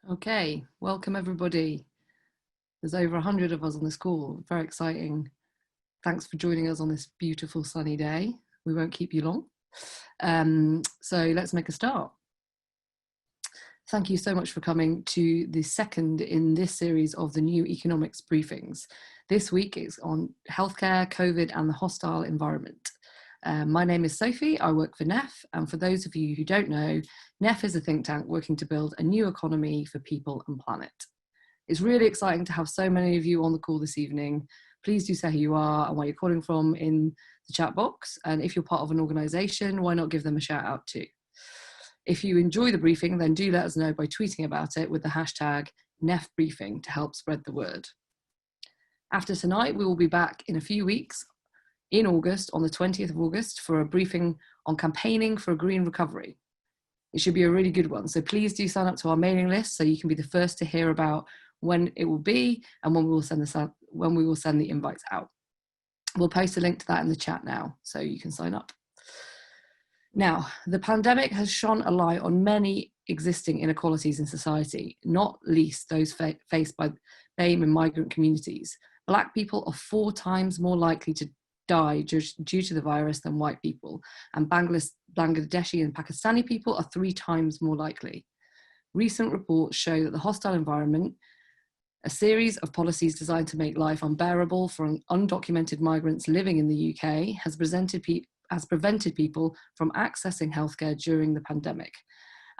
Okay, welcome everybody. There's over 100 of us on this call, very exciting. Thanks for joining us on this beautiful sunny day. We won't keep you long. So let's make a start. Thank you so much for coming to the second in this series of the new economics briefings. This week is on healthcare, COVID and the hostile environment. My name is Sophie, I work for NEF, and for those of you who don't know, NEF is a think tank working to build a new economy for people and planet. It's really exciting to have so many of you on the call this evening. Please do say who you are and where you're calling from in the chat box, and if you're part of an organisation, why not give them a shout out too. If you enjoy the briefing, then do let us know by tweeting about it with the hashtag NEFbriefing to help spread the word. After tonight, we will be back in a few weeks in August, on the 20th of August, for a briefing on campaigning for a green recovery. It should be a really good one, so please do sign up to our mailing list so you can be the first to hear about when it will be and when we will send the invites out. We'll post a link to that in the chat now, so you can sign up. Now, the pandemic has shone a light on many existing inequalities in society, not least those faced by BAME and migrant communities. Black people are 4 times more likely to die due to the virus than white people, and Bangladeshi and Pakistani people are 3 times more likely. Recent reports show that the hostile environment, a series of policies designed to make life unbearable for undocumented migrants living in the UK, has prevented people from accessing healthcare during the pandemic,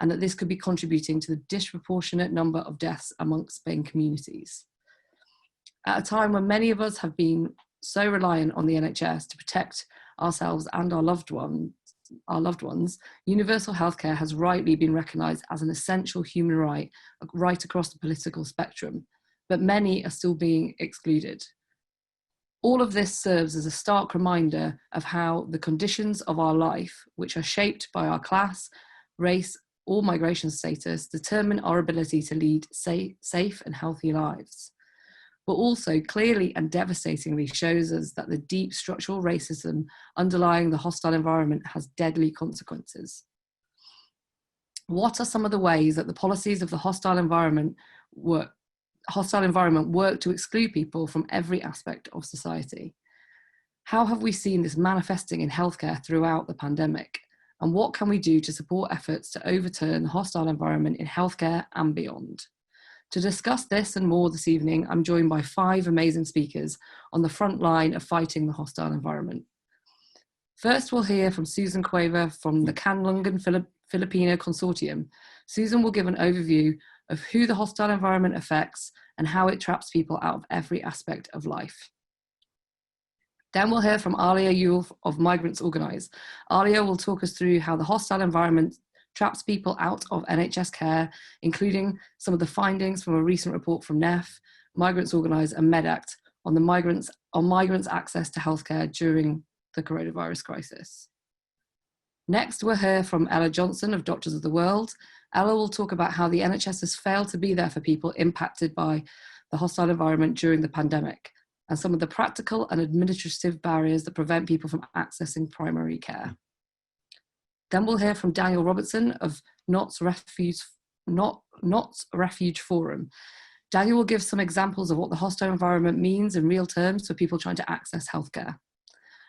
and that this could be contributing to the disproportionate number of deaths amongst BAME communities. At a time when many of us have been so reliant on the NHS to protect ourselves and our loved ones, universal healthcare has rightly been recognised as an essential human right across the political spectrum, but many are still being excluded. All of this serves as a stark reminder of how the conditions of our life, which are shaped by our class, race, or migration status, determine our ability to lead safe and healthy lives, but also clearly and devastatingly shows us that the deep structural racism underlying the hostile environment has deadly consequences. What are some of the ways that the policies of the hostile environment work to exclude people from every aspect of society? How have we seen this manifesting in healthcare throughout the pandemic? And what can we do to support efforts to overturn the hostile environment in healthcare and beyond? To discuss this and more this evening, I'm joined by 5 amazing speakers on the front line of fighting the hostile environment. First, we'll hear from Susan Cueva from the Kanlungan Filipino Consortium. Susan will give an overview of who the hostile environment affects and how it traps people out of every aspect of life. Then we'll hear from Aliya Yule of Migrants Organise. Aliya will talk us through how the hostile environment traps people out of NHS care, including some of the findings from a recent report from NEF, Migrants Organise and Medact on migrants' access to healthcare during the coronavirus crisis. Next, we'll hear from Ella Johnson of Doctors of the World. Ella will talk about how the NHS has failed to be there for people impacted by the hostile environment during the pandemic, and some of the practical and administrative barriers that prevent people from accessing primary care. Then we'll hear from Daniel Robertson of Notts Refugee Forum. Daniel will give some examples of what the hostile environment means in real terms for people trying to access healthcare.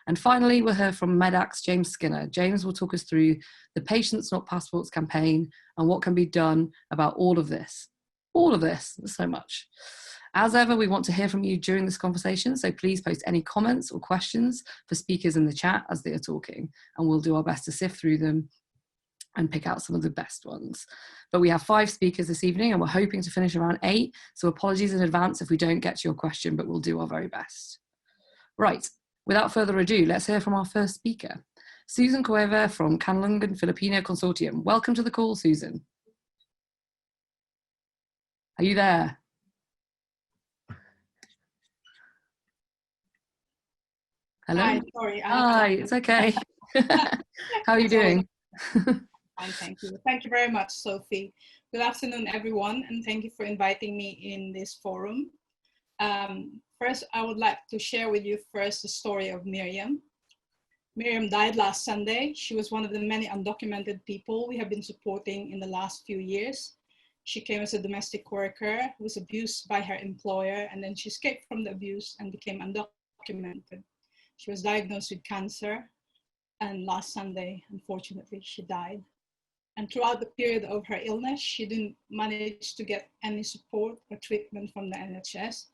And finally, we'll hear from Medact's James Skinner. James will talk us through the Patients Not Passports campaign and what can be done about all of this. All of this, so much. As ever, we want to hear from you during this conversation, so please post any comments or questions for speakers in the chat as they are talking, and we'll do our best to sift through them and pick out some of the best ones. But we have 5 speakers this evening and we're hoping to finish around 8, so apologies in advance if we don't get to your question, but we'll do our very best. Right, without further ado, let's hear from our first speaker, Susan Cueva from Kanlungan Filipino Consortium. Welcome to the call, Susan. Are you there? Hello? Hi, sorry. Hi, it's okay. How are you doing? Fine, thank you. Thank you very much, Sophie. Good afternoon, everyone, and thank you for inviting me in this forum. First, I would like to share with you first the story of Miriam. Miriam died last Sunday. She was one of the many undocumented people we have been supporting in the last few years. She came as a domestic worker, was abused by her employer, and then she escaped from the abuse and became undocumented. She was diagnosed with cancer, and last Sunday, unfortunately, she died. And throughout the period of her illness, she didn't manage to get any support or treatment from the NHS.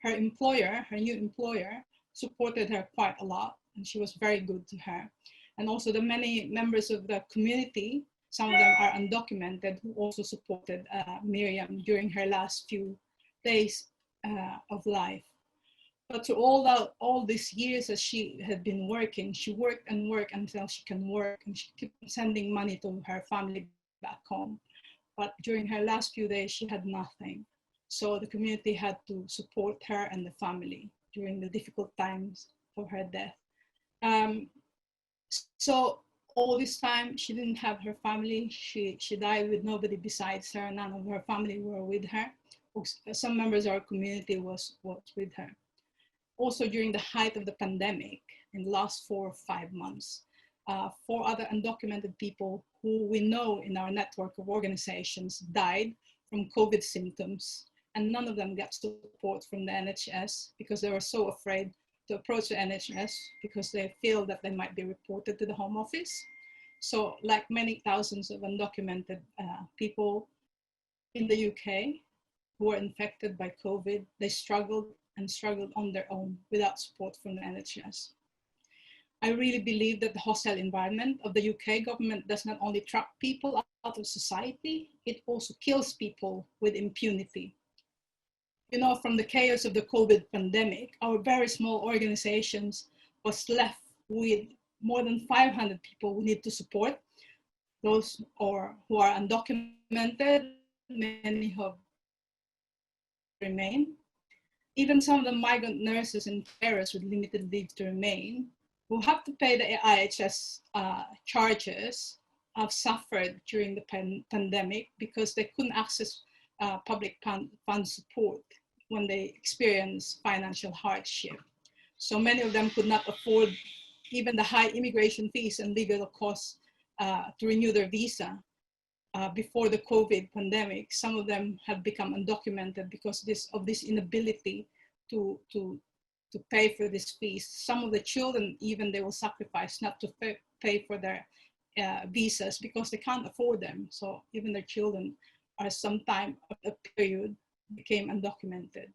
Her employer, her new employer, supported her quite a lot, and she was very good to her. And also the many members of the community, some of them are undocumented, who also supported Miriam during her last few days of life. But through all these years as she had been working, she worked and worked until she can work, and she kept sending money to her family back home. But during her last few days, she had nothing. So the community had to support her and the family during the difficult times of her death. So all this time, she didn't have her family. She died with nobody besides her. None of her family were with her. Some members of our community was with her. Also during the height of the pandemic, in the last 4 or 5 months, 4 other undocumented people who we know in our network of organizations died from COVID symptoms, and none of them got support from the NHS because they were so afraid to approach the NHS because they feel that they might be reported to the Home Office. So like many thousands of undocumented people in the UK who were infected by COVID, they struggled on their own without support from the NHS. I really believe that the hostile environment of the UK government does not only trap people out of society, it also kills people with impunity. You know, from the chaos of the COVID pandemic, our very small organizations was left with more than 500 people we need to support, those who are undocumented, many who remain. Even some of the migrant nurses and carers with limited leave to remain, who have to pay the IHS charges, have suffered during the pandemic because they couldn't access public fund support when they experienced financial hardship. So many of them could not afford even the high immigration fees and legal costs to renew their visa. Before the COVID pandemic, some of them have become undocumented because of this inability to pay for these fees. Some of the children, even they will sacrifice not to pay for their visas because they can't afford them. So even their children are sometime of the period became undocumented.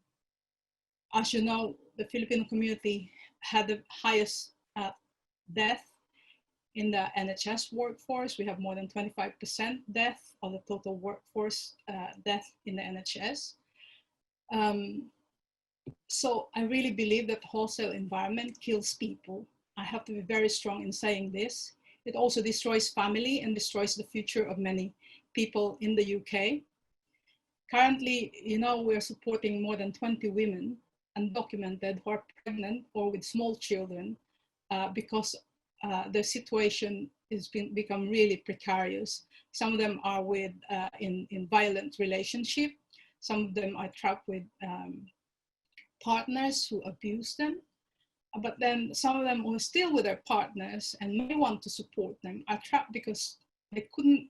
As you know, the Filipino community had the highest death in the NHS workforce. We have more than 25% death of the total workforce death in the NHS. So I really believe that the wholesale environment kills people. I have to be very strong in saying this. It also destroys family and destroys the future of many people in the UK. Currently, you know, we're supporting more than 20 women undocumented who are pregnant or with small children because the situation has become really precarious. Some of them are in violent relationship. Some of them are trapped with partners who abuse them. But then some of them who are still with their partners and may want to support them are trapped because they couldn't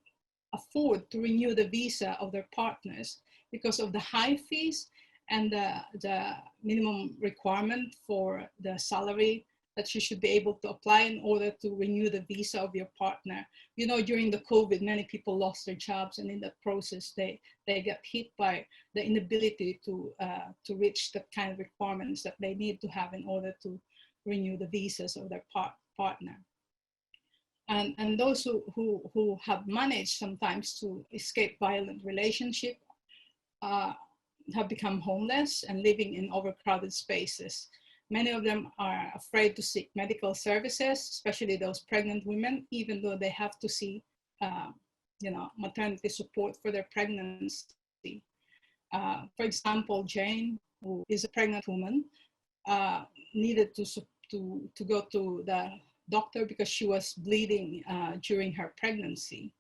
afford to renew the visa of their partners because of the high fees and the minimum requirement for the salary that you should be able to apply in order to renew the visa of your partner. You know, during the COVID, many people lost their jobs, and in that process, they get hit by the inability to reach the kind of requirements that they need to have in order to renew the visas of their partner. And those who have managed sometimes to escape violent relationship have become homeless and living in overcrowded spaces. Many of them are afraid to seek medical services, especially those pregnant women, even though they have to see, maternity support for their pregnancy. For example, Jane, who is a pregnant woman, needed to go to the doctor because she was bleeding during her pregnancy.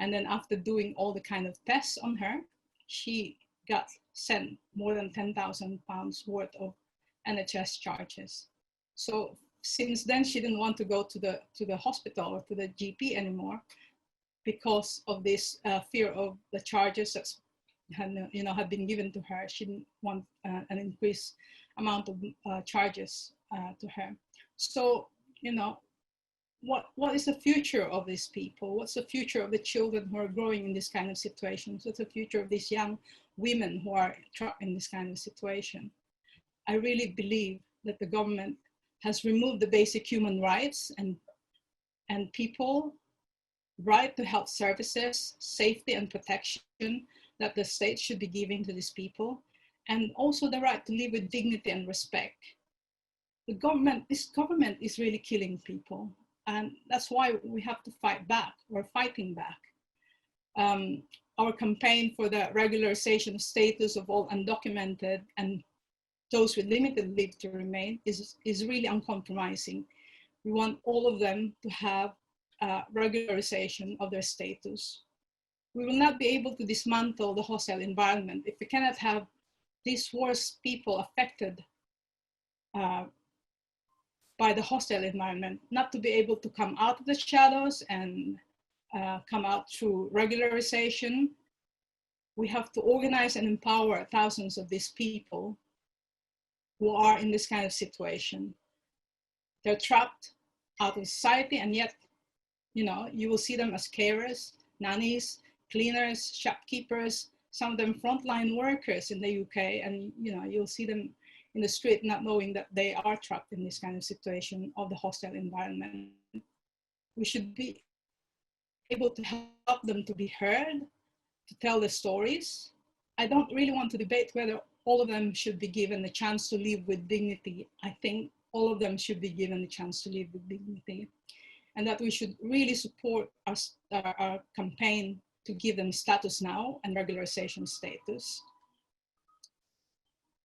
And then after doing all the kind of tests on her, she got sent more than £10,000 worth of NHS charges. So since then, she didn't want to go to the hospital or to the GP anymore because of this fear of the charges had been given to her. She didn't want an increased amount of charges to her. So, what is the future of these people? What's the future of the children who are growing in this kind of situation? What's the future of these young women who are trapped in this kind of situation? I really believe that the government has removed the basic human rights and people right to health services, safety and protection that the state should be giving to these people, and also the right to live with dignity and respect. This government is really killing people, and that's why we have to fight back. We're fighting back. Our campaign for the regularization status of all undocumented and those with limited leave to remain is really uncompromising. We want all of them to have regularization of their status. We will not be able to dismantle the hostile environment if we cannot have these worst people affected by the hostile environment, not to be able to come out of the shadows and come out through regularization. We have to organize and empower thousands of these people who are in this kind of situation. They're trapped out of society, and yet, you will see them as carers, nannies, cleaners, shopkeepers, some of them frontline workers in the UK, and you'll see them in the street not knowing that they are trapped in this kind of situation of the hostile environment. We should be able to help them to be heard, to tell their stories. I don't really want to debate whether all of them should be given the chance to live with dignity. I think all of them should be given the chance to live with dignity, and that we should really support our campaign to give them status now and regularization status.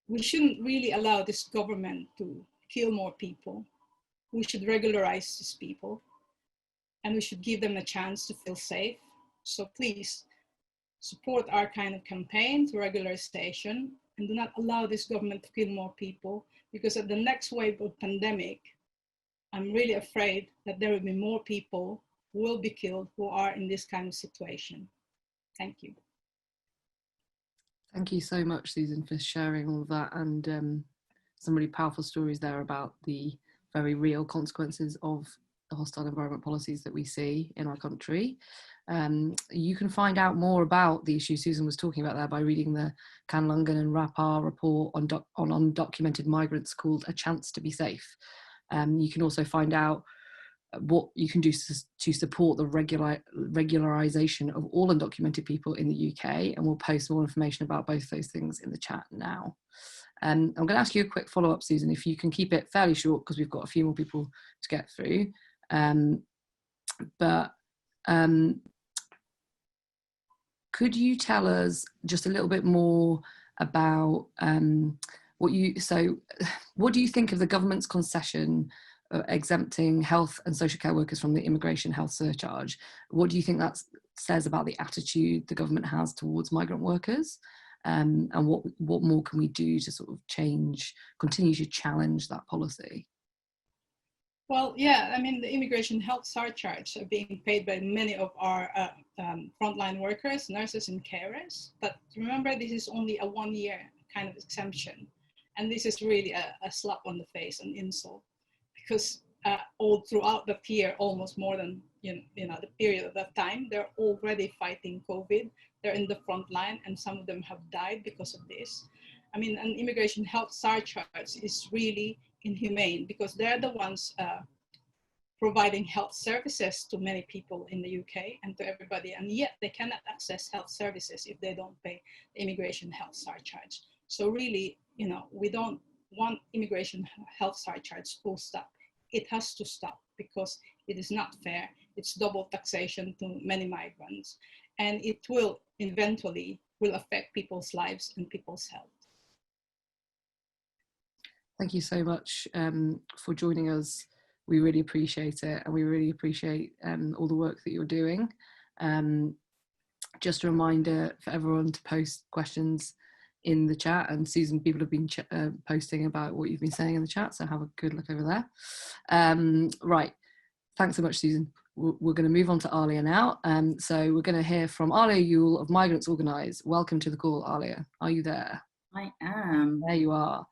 We shouldn't really allow this government to kill more people. We should regularize these people, and we should give them a chance to feel safe. So please support our kind of campaign to regularization, and do not allow this government to kill more people, because at the next wave of pandemic, I'm really afraid that there will be more people who will be killed who are in this kind of situation. Thank you. Thank you so much, Susan, for sharing all of that, and some really powerful stories there about the very real consequences of the hostile environment policies that we see in our country. You can find out more about the issue Susan was talking about there by reading the Kanlungan and Rapar report on undocumented migrants called A Chance to Be Safe. You can also find out what you can do to support the regularization of all undocumented people in the UK, and we'll post more information about both those things in the chat now. I'm going to ask you a quick follow-up, Susan, if you can keep it fairly short, because we've got a few more people to get through. Could you tell us just a little bit more about what do you think of the government's concession exempting health and social care workers from the immigration health surcharge? What do you think that says about the attitude the government has towards migrant workers? And what more can we do to sort of continue to challenge that policy? Well, yeah, I mean, the immigration health surcharge are being paid by many of our frontline workers, nurses and carers. But remember, this is only a 1-year kind of exemption. And this is really a slap on the face, an insult, because all throughout the year, almost more than the period of that time, they're already fighting COVID. They're in the front line, and some of them have died because of this. I mean, an immigration health surcharge is really inhumane, because they're the ones providing health services to many people in the UK and to everybody, and yet they cannot access health services if they don't pay the immigration health surcharge. So really, we don't want immigration health surcharge full stop. It has to stop, because it is not fair. It's double taxation to many migrants, and it will eventually affect people's lives and people's health. Thank you so much for joining us. We really appreciate it, and we really appreciate all the work that you're doing. Just a reminder for everyone to post questions in the chat, and Susan, people have been posting about what you've been saying in the chat, so have a good look over there. Right, thanks so much, Susan. we're going to move on to Aliya now. So we're going to hear from Aliya Yule of Migrants Organise. Welcome to the call, Aliya. Are you there? I am. There you are.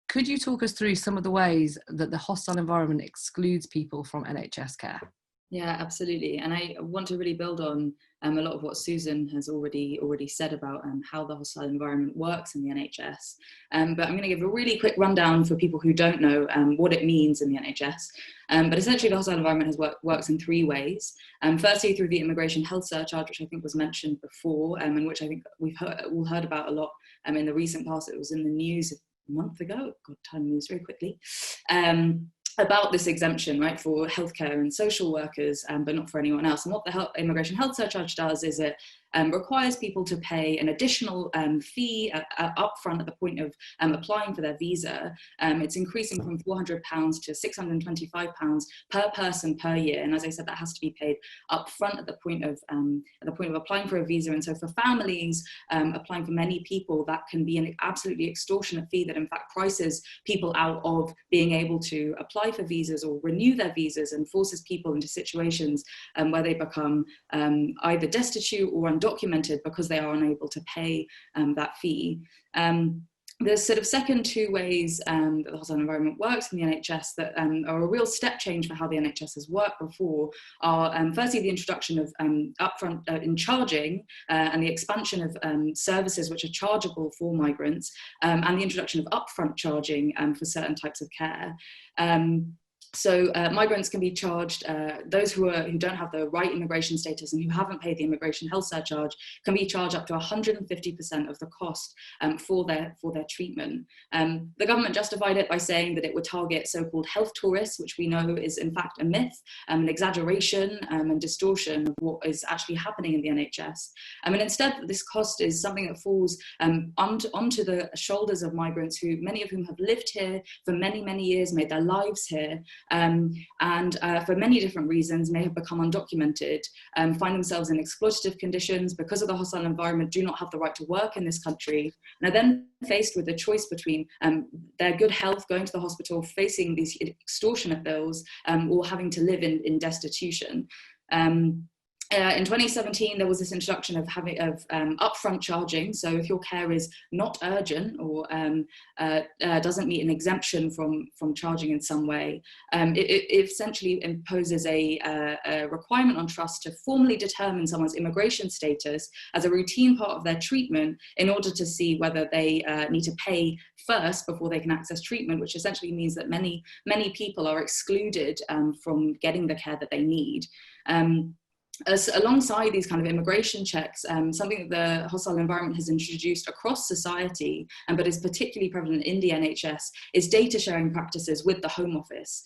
Could you talk us through some of the ways that the hostile environment excludes people from NHS care? Yeah, absolutely. And I want to really build on a lot of what Susan has already said about how the hostile environment works in the NHS. But I'm going to give a really quick rundown for people who don't know what it means in the NHS. But essentially the hostile environment works in three ways. Firstly, through the immigration health surcharge, which I think was mentioned before, and which I think we've all heard about a lot in the recent past. It was in the news a month ago. God, time moves very quickly. About this exemption, right, for healthcare and social workers, but not for anyone else. And what the immigration health surcharge does is it requires people to pay an additional fee upfront at the point of applying for their visa. It's increasing from £400 to £625 per person per year. And as I said, that has to be paid upfront at the point of applying for a visa. And so for families applying for many people, that can be an absolutely extortionate fee that in fact prices people out of being able to apply for visas or renew their visas, and forces people into situations where they become either destitute or undocumented because they are unable to pay that fee. The sort of second two ways that the hostile environment works in the NHS that are a real step change for how the NHS has worked before are firstly the introduction of upfront in charging and the expansion of services which are chargeable for migrants, and the introduction of upfront charging for certain types of care. So migrants can be charged, those who don't have the right immigration status and who haven't paid the immigration health surcharge can be charged up to 150% of the cost for their treatment. The government justified it by saying that it would target so-called health tourists, which we know is in fact a myth, an exaggeration and distortion of what is actually happening in the NHS. And instead, this cost is something that falls onto the shoulders of migrants who, many of whom have lived here for many, many years, made their lives here, and for many different reasons may have become undocumented, find themselves in exploitative conditions because of the hostile environment, do not have the right to work in this country, and are then faced with the choice between their good health, going to the hospital, facing these extortionate bills, or having to live in destitution. In 2017, there was this introduction of upfront charging. So if your care is not urgent or doesn't meet an exemption from charging in some way, it essentially imposes a requirement on trusts to formally determine someone's immigration status as a routine part of their treatment in order to see whether they need to pay first before they can access treatment, which essentially means that many people are excluded from getting the care that they need. Alongside these kind of immigration checks, something that the hostile environment has introduced across society, but is particularly prevalent in the NHS, is data sharing practices with the Home Office.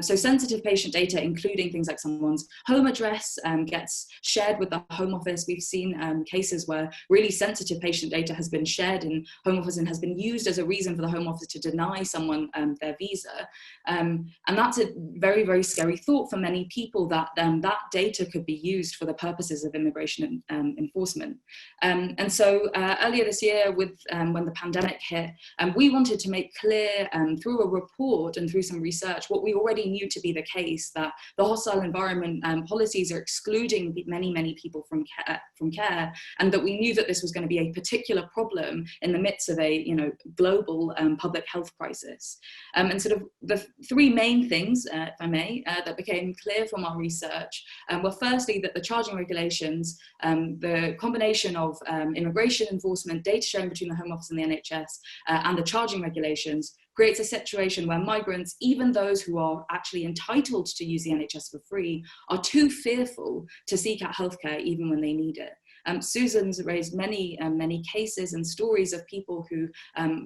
So sensitive patient data, including things like someone's home address, gets shared with the Home Office. We've seen cases where really sensitive patient data has been shared in Home Office and has been used as a reason for the Home Office to deny someone their visa. And that's a very, very scary thought for many people, that that data could be used for the purposes of immigration enforcement. And so earlier this year, when the pandemic hit, we wanted to make clear through a report and through some research what we already knew to be the case, that the hostile environment policies are excluding many, many people from care, and that we knew that this was going to be a particular problem in the midst of a global public health crisis. And sort of the three main things, if I may, that became clear from our research were firstly that the charging regulations, the combination of immigration enforcement, data sharing between the Home Office and the NHS, and the charging regulations creates a situation where migrants, even those who are actually entitled to use the NHS for free, are too fearful to seek out healthcare even when they need it. Susan's raised many cases and stories of people who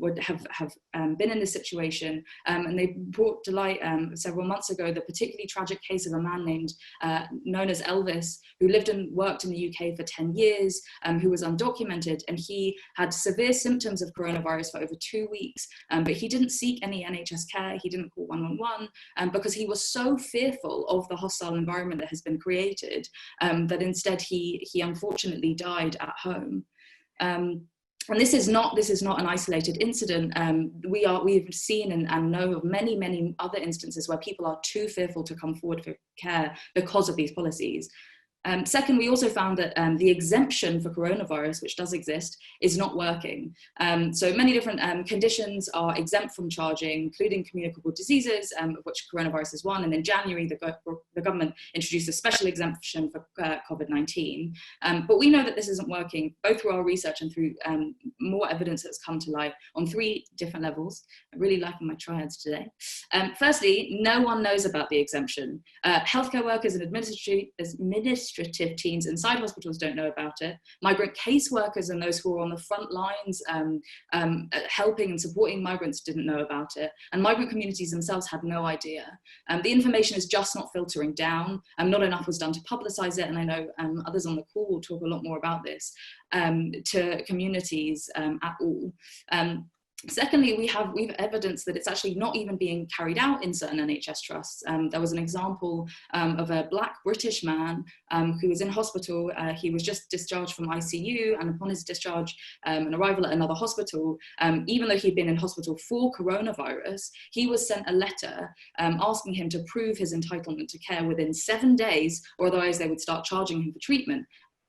would have been in this situation, and they brought to light several months ago the particularly tragic case of a man known as Elvis, who lived and worked in the UK for 10 years, who was undocumented, and he had severe symptoms of coronavirus for over 2 weeks, but he didn't seek any NHS care, he didn't call 111, because he was so fearful of the hostile environment that has been created, that instead he unfortunately died at home. And this is not an isolated incident. We've seen and know of many other instances where people are too fearful to come forward for care because of these policies. Second, we also found that the exemption for coronavirus, which does exist, is not working. So many different conditions are exempt from charging, including communicable diseases, of which coronavirus is one. And in January, the government introduced a special exemption for COVID-19. But we know that this isn't working, both through our research and through more evidence that's come to light on 3 different levels. I'm really liking my triads today. Firstly, no one knows about the exemption. Healthcare workers and administrative teams inside hospitals don't know about it. Migrant caseworkers and those who are on the front lines helping and supporting migrants didn't know about it. And migrant communities themselves had no idea. The information is just not filtering down. Not enough was done to publicize it. And I know others on the call will talk a lot more about this to communities at all. Secondly, we've evidence that it's actually not even being carried out in certain NHS trusts. There was an example of a Black British man who was in hospital. He was just discharged from ICU, and upon his discharge and arrival at another hospital, even though he'd been in hospital for coronavirus, he was sent a letter asking him to prove his entitlement to care within 7 days, or otherwise they would start charging him for treatment.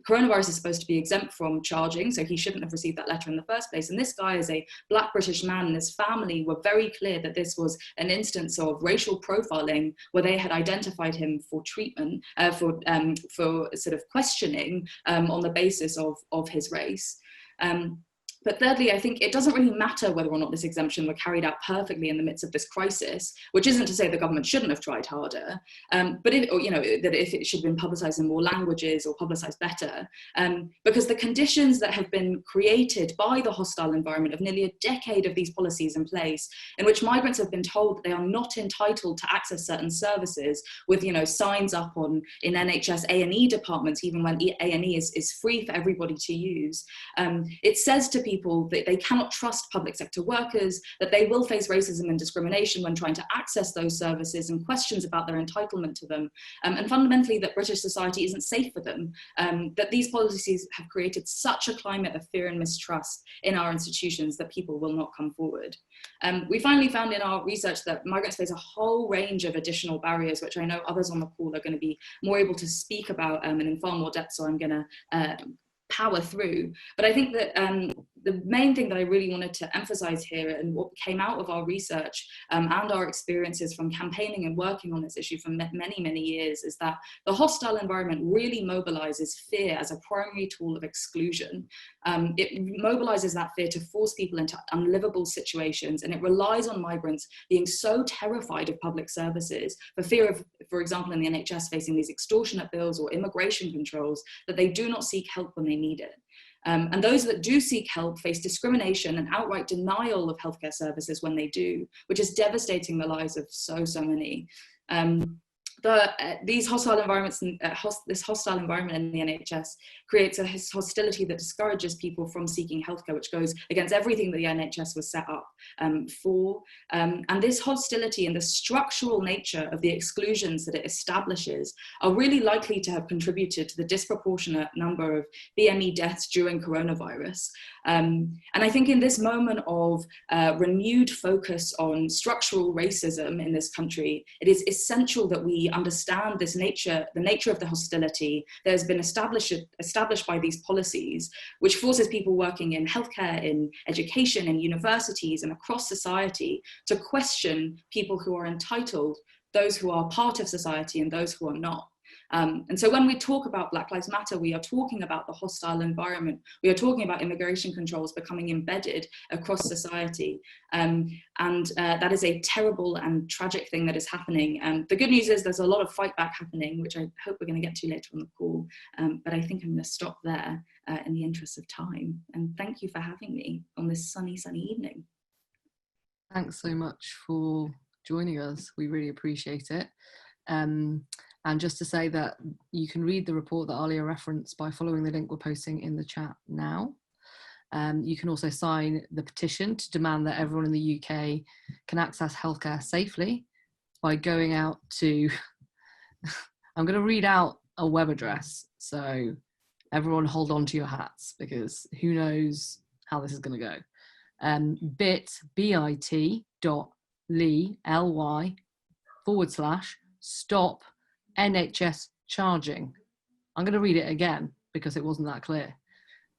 Coronavirus is supposed to be exempt from charging, so he shouldn't have received that letter in the first place. And this guy is a Black British man, and his family were very clear that this was an instance of racial profiling, where they had identified him for treatment, for sort of questioning on the basis of his race. But thirdly, I think it doesn't really matter whether or not this exemption were carried out perfectly in the midst of this crisis, which isn't to say the government shouldn't have tried harder, but if it should have been publicised in more languages or publicised better, because the conditions that have been created by the hostile environment of nearly a decade of these policies in place, in which migrants have been told that they are not entitled to access certain services, with signs up in NHS A&E departments, even when A&E is free for everybody to use. It says to people that they cannot trust public sector workers, that they will face racism and discrimination when trying to access those services, and questions about their entitlement to them, and fundamentally that British society isn't safe for them, that these policies have created such a climate of fear and mistrust in our institutions that people will not come forward. We finally found in our research that migrants face a whole range of additional barriers, which I know others on the call are going to be more able to speak about and in far more depth, so I'm going to power through. But I think that the main thing that I really wanted to emphasize here, and what came out of our research and our experiences from campaigning and working on this issue for many years, is that the hostile environment really mobilizes fear as a primary tool of exclusion. It mobilizes that fear to force people into unlivable situations, and it relies on migrants being so terrified of public services for fear of, for example, in the NHS facing these extortionate bills or immigration controls, that they do not seek help when they need it. And those that do seek help face discrimination and outright denial of healthcare services when they do, which is devastating the lives of so many. These hostile environments, this hostile environment in the NHS creates a hostility that discourages people from seeking healthcare, which goes against everything that the NHS was set up for. And this hostility and the structural nature of the exclusions that it establishes are really likely to have contributed to the disproportionate number of BME deaths during coronavirus. And I think in this moment of renewed focus on structural racism in this country, it is essential that we understand this nature, the nature of the hostility that has been established by these policies, which forces people working in healthcare, in education, in universities, and across society to question people who are entitled, those who are part of society, and those who are not. And so when we talk about Black Lives Matter, we are talking about the hostile environment. We are talking about immigration controls becoming embedded across society. And that is a terrible and tragic thing that is happening. The good news is there's a lot of fight back happening, which I hope we're going to get to later on the call. But I think I'm going to stop there in the interest of time. And thank you for having me on this sunny evening. Thanks so much for joining us. We really appreciate it. And just to say that you can read the report that Aliya referenced by following the link we're posting in the chat now. You can also sign the petition to demand that everyone in the UK can access healthcare safely by going out to, I'm going to read out a web address. So everyone hold on to your hats, because who knows how this is going to go. bit.ly/stop NHS charging. I'm going to read it again because it wasn't that clear.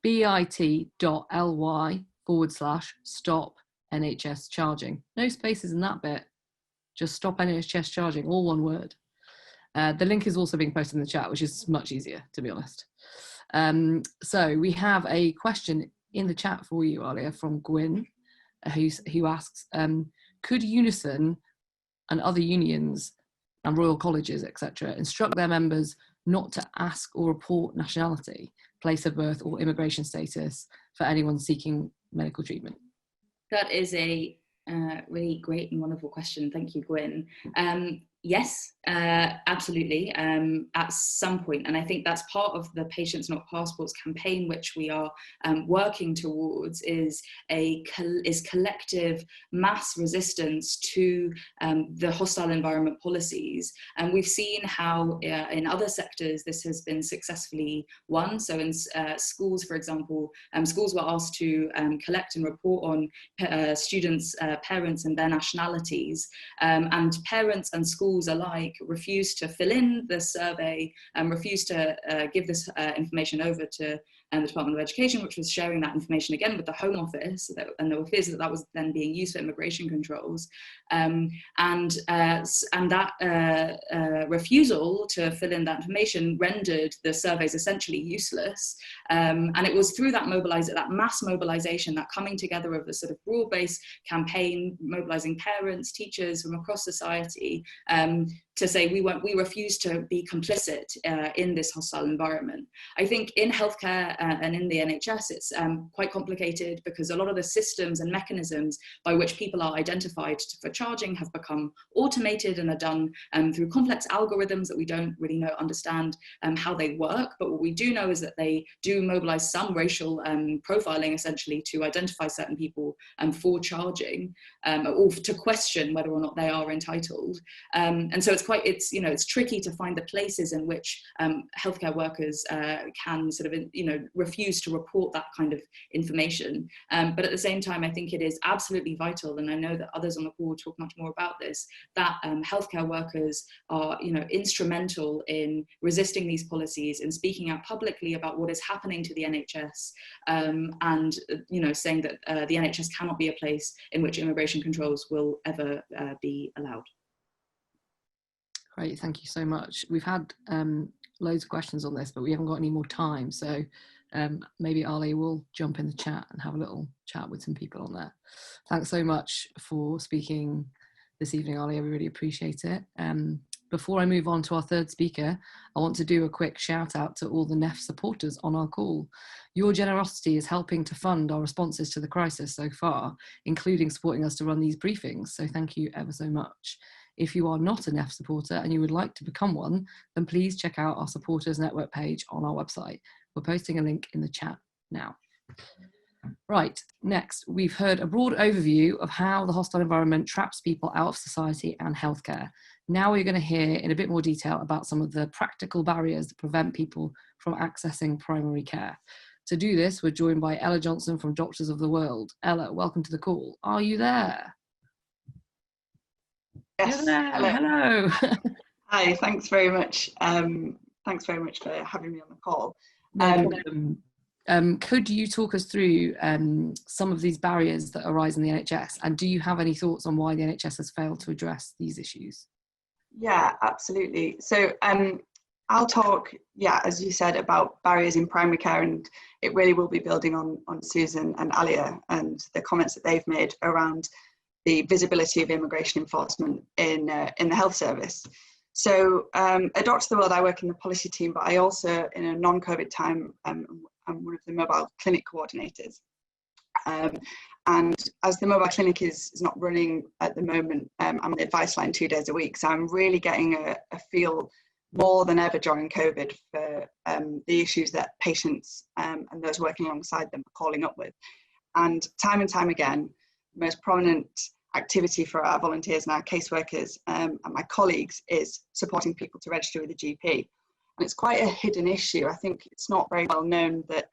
bit.ly/stop NHS charging. No spaces in that bit. Just stop NHS charging, all one word. The link is also being posted in the chat, which is much easier, to be honest. So we have a question in the chat for you, Aliya, from Gwyn, who asks, could Unison and other unions and royal colleges, etc., instruct their members not to ask or report nationality, place of birth, or immigration status for anyone seeking medical treatment? That is a really great and wonderful question. Thank you, Gwyn. Yes, absolutely, at some point. And I think that's part of the Patients Not Passports campaign, which we are working towards, is collective mass resistance to the hostile environment policies. And we've seen how in other sectors this has been successfully won. So in schools, for example, schools were asked to collect and report on students' parents and their nationalities. And parents and schools alike refused to fill in the survey and refused to give this information over to the Department of Education, which was sharing that information again with the Home Office, and there were fears that that was then being used for immigration controls. And that refusal to fill in that information rendered the surveys essentially useless. And it was through that mass mobilization, that coming together of a sort of broad-based campaign, mobilizing parents, teachers from across society, to say we refuse to be complicit in this hostile environment. I think in healthcare and in the NHS, it's quite complicated because a lot of the systems and mechanisms by which people are identified for charging have become automated and are done through complex algorithms that we don't really understand how they work. But what we do know is that they do mobilize some racial profiling, essentially, to identify certain people for charging or to question whether or not they are entitled. And so it's tricky to find the places in which healthcare workers can sort of refuse to report that kind of information. But at the same time, I think it is absolutely vital, and I know that others on the call will talk much more about this, that healthcare workers are instrumental in resisting these policies and speaking out publicly about what is happening to the NHS, and saying that the NHS cannot be a place in which immigration controls will ever be allowed. Great, thank you so much. We've had loads of questions on this, but we haven't got any more time. So maybe Aliya will jump in the chat and have a little chat with some people on there. Thanks so much for speaking this evening, Aliya. We really appreciate it. Before I move on to our third speaker, I want to do a quick shout out to all the NEF supporters on our call. Your generosity is helping to fund our responses to the crisis so far, including supporting us to run these briefings. So thank you ever so much. If you are not a NEF supporter and you would like to become one, then please check out our supporters network page on our website. We're posting a link in the chat now. Right, next, we've heard a broad overview of how the hostile environment traps people out of society and healthcare. Now we're going to hear in a bit more detail about some of the practical barriers that prevent people from accessing primary care. To do this, we're joined by Ella Johnson from Doctors of the World. Ella, welcome to the call. Are you there? Yes. Hello. Hi, thanks very much. Thanks very much for having me on the call. No problem. Could you talk us through some of these barriers that arise in the NHS, and do you have any thoughts on why the NHS has failed to address these issues? Yeah, absolutely. So I'll talk, as you said, about barriers in primary care, and it really will be building on Susan and Aliya and the comments that they've made around the visibility of immigration enforcement in the health service. So at Doctors of the World, I work in the policy team, but I also, in a non-COVID time, I'm one of the mobile clinic coordinators. And as the mobile clinic is not running at the moment, I'm on the advice line 2 days a week. So I'm really getting a feel more than ever during COVID for the issues that patients and those working alongside them are calling up with. And time again, the most prominent activity for our volunteers and our caseworkers and my colleagues is supporting people to register with a GP. And it's quite a hidden issue. I think it's not very well known that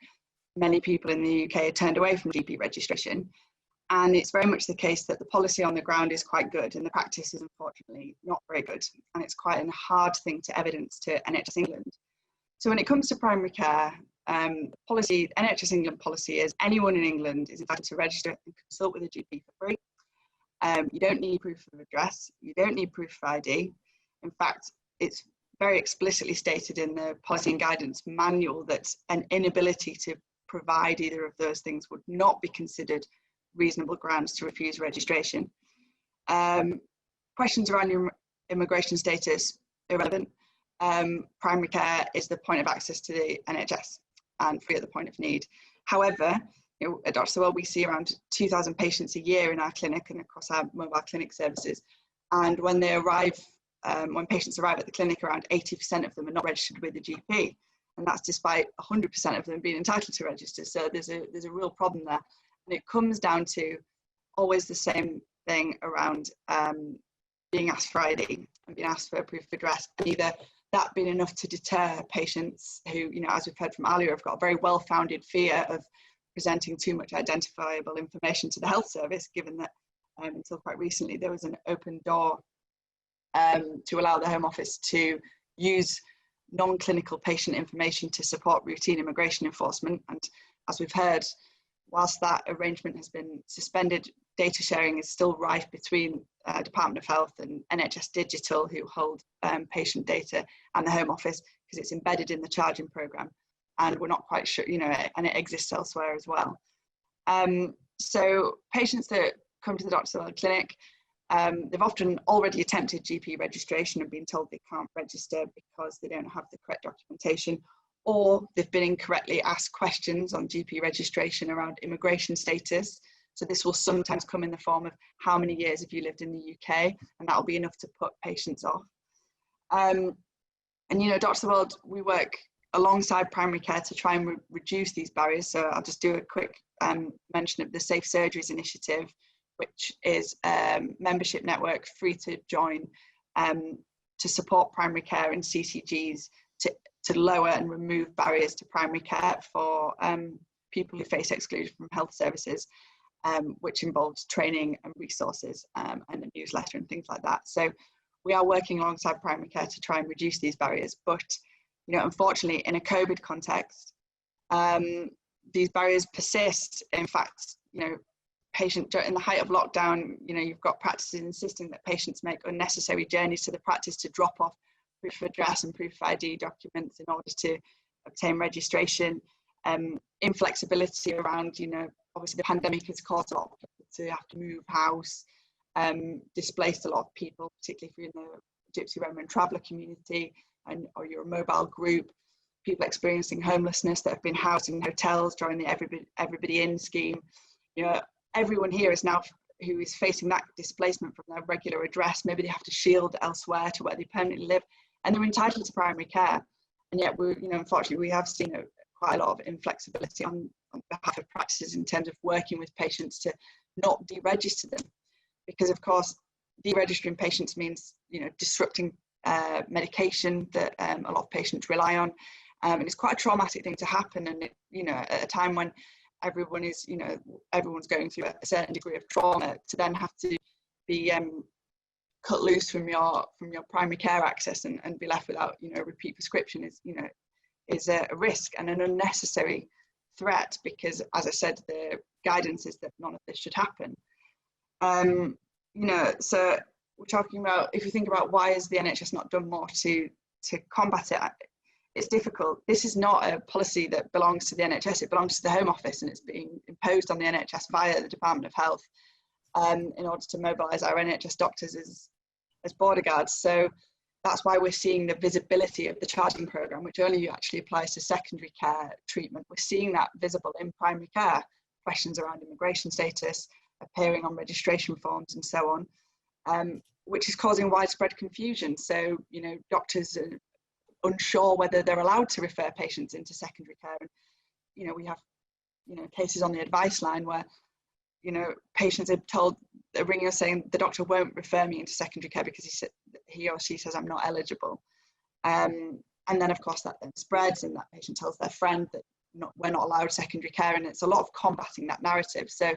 many people in the UK are turned away from GP registration. And it's very much the case that the policy on the ground is quite good and the practice is unfortunately not very good. And it's quite a hard thing to evidence to NHS England. So when it comes to primary care, policy, NHS England policy is anyone in England is entitled to register and consult with a GP for free. You don't need proof of address, you don't need proof of ID. In fact, it's very explicitly stated in the policy and guidance manual that an inability to provide either of those things would not be considered reasonable grounds to refuse registration. Questions around your immigration status, irrelevant. Primary care is the point of access to the NHS and free at the point of need. However, at Dr. Well, we see around 2,000 patients a year in our clinic and across our mobile clinic services. And when they arrive, when patients arrive at the clinic, around 80% of them are not registered with the GP. And that's despite 100% of them being entitled to register. So there's a real problem there. And it comes down to always the same thing around being asked for ID and being asked for a proof of address, and either that being enough to deter patients who, as we've heard from Aliya, have got a very well-founded fear of presenting too much identifiable information to the health service, given that until quite recently there was an open door to allow the Home Office to use non-clinical patient information to support routine immigration enforcement. And as we've heard, whilst that arrangement has been suspended, data sharing is still rife between Department of Health and NHS Digital, who hold patient data, and the Home Office, because it's embedded in the charging programme. And we're not quite sure, and it exists elsewhere as well. So patients that come to the Dr. Well clinic, they've often already attempted GP registration and been told they can't register because they don't have the correct documentation, or they've been incorrectly asked questions on GP registration around immigration status. So this will sometimes come in the form of how many years have you lived in the UK, and that'll be enough to put patients off. And Dr. World, we work alongside primary care to try and reduce these barriers. So I'll just do a quick mention of the Safe Surgeries initiative, which is a membership network free to join to support primary care and CCGs to lower and remove barriers to primary care for people who face exclusion from health services, which involves training and resources and a newsletter and things like that. So we are working alongside primary care to try and reduce these barriers. But, unfortunately, in a COVID context, these barriers persist. In fact, patient in the height of lockdown, you've got practices insisting that patients make unnecessary journeys to the practice to drop off proof of address and proof of ID documents in order to obtain registration. Inflexibility around, obviously the pandemic has caused a lot of people to have to move house, displaced a lot of people, particularly if you're in the Gypsy, Roma and Traveller community, or you're a mobile group, people experiencing homelessness that have been housed in hotels during the Everybody In scheme. Everyone here is now who is facing that displacement from their regular address. Maybe they have to shield elsewhere to where they permanently live, and they're entitled to primary care. And yet, unfortunately, we have seen quite a lot of inflexibility on behalf of practices in terms of working with patients to not deregister them, because of course deregistering patients means disrupting medication that a lot of patients rely on, and it's quite a traumatic thing to happen. And at a time when everyone is everyone's going through a certain degree of trauma, to then have to be cut loose from your primary care access and be left without a repeat prescription is a risk and an unnecessary threat, because, as I said, the guidance is that none of this should happen. So we're talking about, if you think about why has the NHS not done more to combat it, it's difficult. This is not a policy that belongs to the NHS, it belongs to the Home Office, and it's being imposed on the NHS via the Department of Health in order to mobilise our NHS doctors as border guards. So that's why we're seeing the visibility of the charging programme, which only actually applies to secondary care treatment. We're seeing that visible in primary care, questions around immigration status appearing on registration forms and so on, which is causing widespread confusion. So, doctors are unsure whether they're allowed to refer patients into secondary care. And, we have, cases on the advice line where, patients are told, they're ringing us saying the doctor won't refer me into secondary care because he or she says I'm not eligible. And then, of course, that then spreads, and that patient tells their friend that we're not allowed secondary care, and it's a lot of combating that narrative. So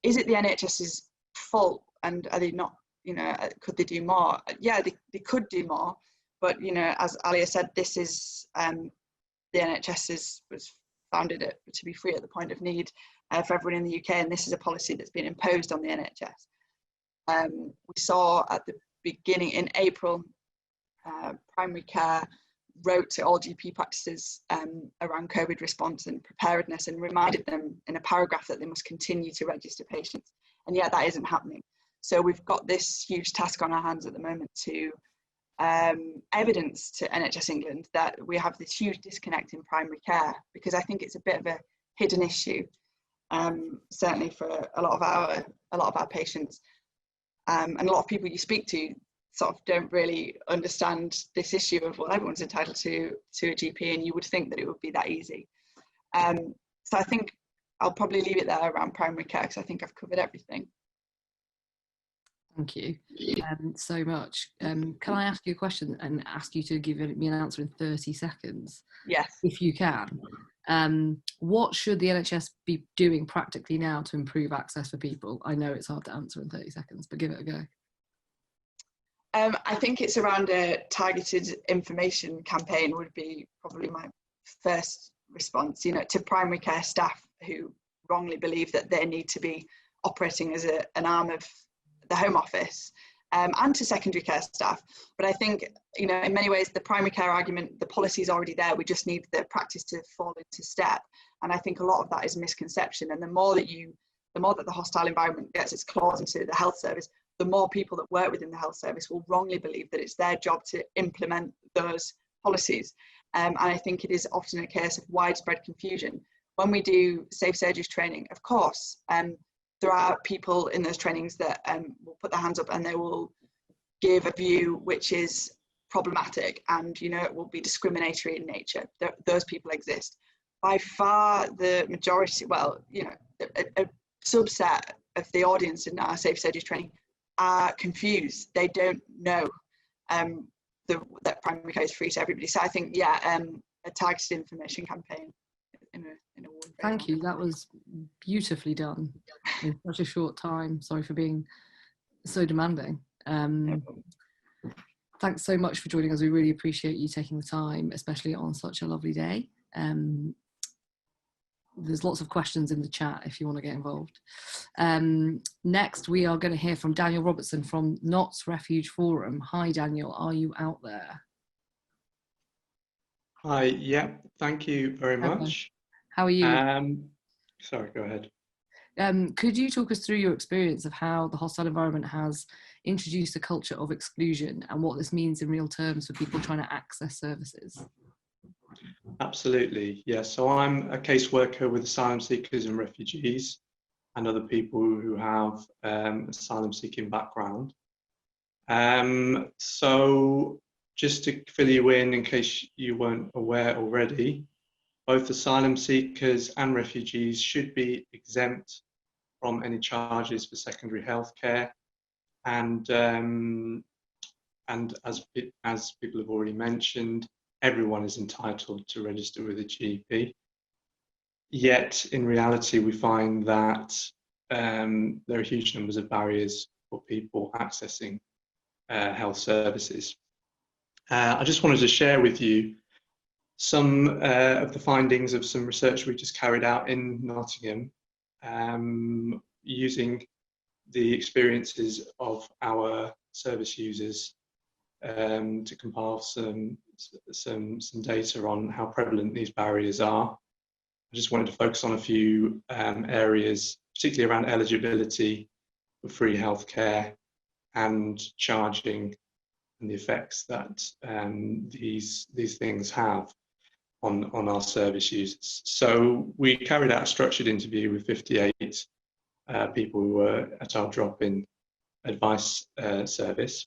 is it the NHS's fault, and are they not, you know, could they do more? Yeah, they could do more, but, you know, as Aliya said, this is the NHS was founded to be free at the point of need for everyone in the UK, and this is a policy that's been imposed on the NHS. We saw at the beginning in April, primary care wrote to all GP practices around COVID response and preparedness, and reminded them in a paragraph that they must continue to register patients, and yet that isn't happening. So we've got this huge task on our hands at the moment to evidence to NHS England that we have this huge disconnect in primary care, because I think it's a bit of a hidden issue, certainly for a lot of our patients, and a lot of people you speak to sort of don't really understand this issue of, well, everyone's entitled to a GP, and you would think that it would be that easy. So I think I'll probably leave it there around primary care, because I think I've covered everything. Thank you so much. Can I ask you a question and ask you to give me an answer in 30 seconds? Yes. If you can. What should the NHS be doing practically now to improve access for people? I know it's hard to answer in 30 seconds, but give it a go. I think it's around a targeted information campaign would be probably my first response, you know, to primary care staff who wrongly believe that they need to be operating as an arm of the Home Office, and to secondary care staff. But I think, you know, in many ways, the primary care argument, the policy is already there. We just need the practice to fall into step. And I think a lot of that is misconception. And the more that the hostile environment gets its claws into the health service, the more people that work within the health service will wrongly believe that it's their job to implement those policies. And I think it is often a case of widespread confusion. When we do safe surgeries training, of course, there are people in those trainings that will put their hands up and they will give a view which is problematic, and, you know, it will be discriminatory in nature. Those people exist. By far the majority, well, you know, a subset of the audience in our safe surgeries training are confused. They don't know that primary care is free to everybody. So I think, yeah, a targeted information campaign in a Thank you. That was beautifully done in such a short time. Sorry for being so demanding. Thanks so much for joining us. We really appreciate you taking the time, especially on such a lovely day. There's lots of questions in the chat if you want to get involved. Next, we are going to hear from Daniel Robertson from Notts Refugee Forum. Hi, Daniel. Are you out there? Hi. Yeah. Thank you very much. How are you? Sorry, go ahead. Could you talk us through your experience of how the hostile environment has introduced a culture of exclusion and what this means in real terms for people trying to access services? Absolutely, yes. So I'm a caseworker with asylum seekers and refugees and other people who have asylum seeking background. So just to fill you in case you weren't aware already, both asylum seekers and refugees should be exempt from any charges for secondary health care. And as people have already mentioned, everyone is entitled to register with a GP. Yet, in reality, we find that there are huge numbers of barriers for people accessing health services. I just wanted to share with you some of the findings of some research we just carried out in Nottingham, using the experiences of our service users to compile some data on how prevalent these barriers are. I just wanted to focus on a few areas, particularly around eligibility for free healthcare and charging, and the effects that these things have on our service users. So we carried out a structured interview with 58 people who were at our drop-in advice service,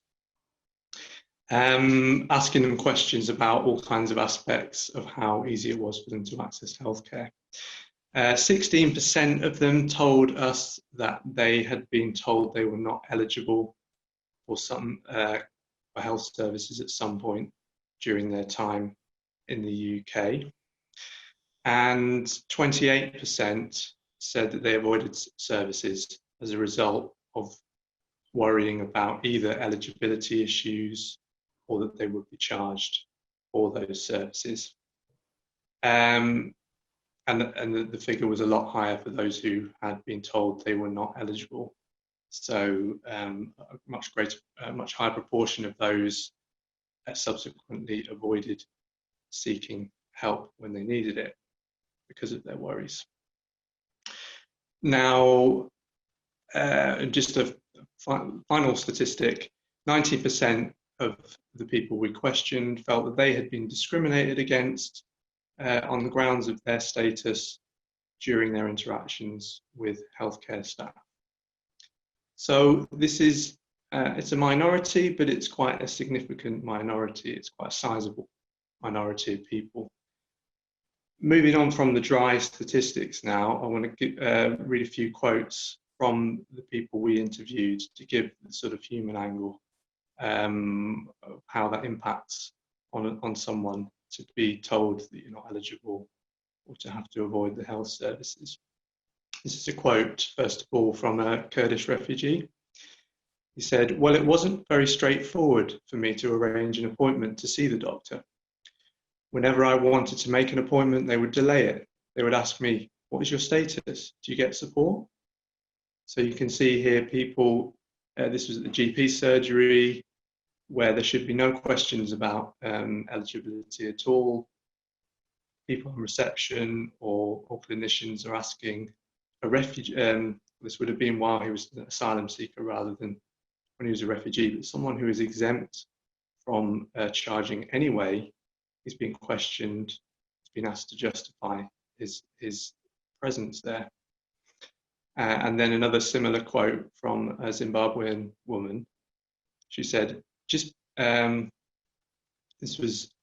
asking them questions about all kinds of aspects of how easy it was for them to access healthcare. 16% of them told us that they had been told they were not eligible for for health services at some point during their time in the UK. and 28% said that they avoided services as a result of worrying about either eligibility issues or that they would be charged for those services. And the figure was a lot higher for those who had been told they were not eligible. So a much higher proportion of those subsequently avoided seeking help when they needed it because of their worries. Now, just a final statistic, 90% of the people we questioned felt that they had been discriminated against on the grounds of their status during their interactions with healthcare staff. So this is, it's a minority, but it's quite a significant minority. It's quite a sizable minority of people. Moving on from the dry statistics now, I want to read a few quotes from the people we interviewed to give the sort of human angle of how that impacts on someone to be told that you're not eligible or to have to avoid the health services. This is a quote, first of all, from a Kurdish refugee. He said, "Well, it wasn't very straightforward for me to arrange an appointment to see the doctor. Whenever I wanted to make an appointment, they would delay it. They would ask me, 'What is your status? Do you get support?' So you can see here people, this was at the GP surgery, where there should be no questions about eligibility at all. People on reception or clinicians are asking a refugee, this would have been while he was an asylum seeker rather than when he was a refugee, but someone who is exempt from charging anyway is being questioned, is being asked to justify his presence there. And then another similar quote from a Zimbabwean woman. She said, this was